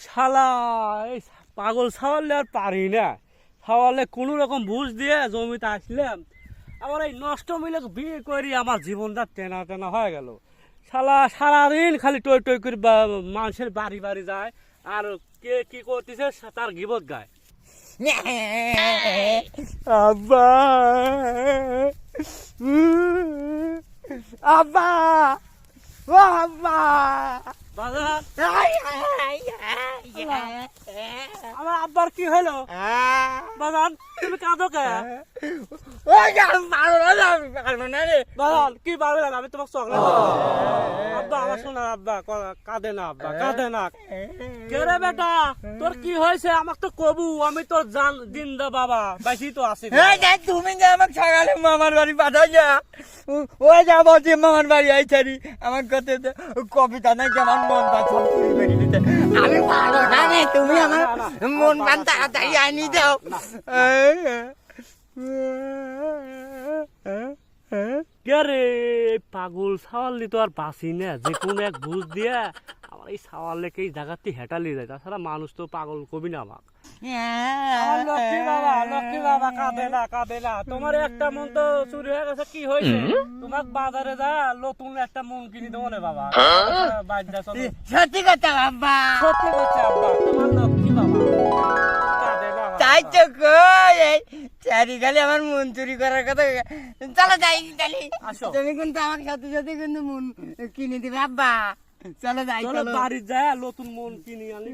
শালা এই পাগল ছাওয়ালে আর পারি না। ছাওয়ালে কোনো রকম বুঝ দিয়ে জমিতে আসলাম, আমার এই নষ্ট মিলে বিয়ে করি আমার জীবনটা টেনা টেনা হয়ে গেল। শালা সারাদিন খালি টই টই করে মানুষের বাড়ি বাড়ি যায় আর কে কি করতেছে তার গিবত গায়। আব্বা আব্বা ও আব্বা বাজার আমার আব্বার কি হলো? বাজান তুমি কাঁদো কে? বাজান কি পারবে না, আমি তোমাকে চকলেট আব্বা আমার শোনার আব্বা কাঁদে না, আব্বা কাঁদে না। কে রে বেটা তোর কি হয়েছে আমাকে তো কবু, আমি তোর জান জিন্দা বাবা বেশি তো আছি। তুমি যে আমাকে সকালে মামার বাড়ি পাঠাই যা, ওই যা বলছি মামার বাড়ি আইছারি আমার কথা কবিতা নাকি আমার মন পাচ্ছি আমি ভালো না রে, তুমি আমার মন পান তাড়াতাড়ি আনি দাও। কে রে পাগল ছাওয়ালি তো আর বাঁচি না, যে কোনো এক বুঝ দিয়া আমার এই ছাওয়ালকে এই জায়গাতে হেঁটালি যায়, তাছাড়া মানুষ তো পাগল কবি না আমাকে। লক্ষ্মী বাবা, লক্ষ্মী বাবা কাঁদে না কাঁদে না, তোমার একটা মন তো চুরি হয়ে গেছে, কি হয়েছে? তোমার বাজারে যা নতুন একটা মন কিনে দেবো না বাবা। সত্যি কথা আব্বা, সত্যি বলছে আব্বা, তোমার লক্ষ্মী বাবা কাঁদে না। তাই তো কই চারিখালি আমার মন চুরি করার কথা। চলো যাই তাহলে, তুমি কিন্তু আমার সাথে সাথে কিন্তু মন কিনে দিবে আব্বা। চলো যাই, চলো বাড়ি যা নতুন মন কিনে আনি।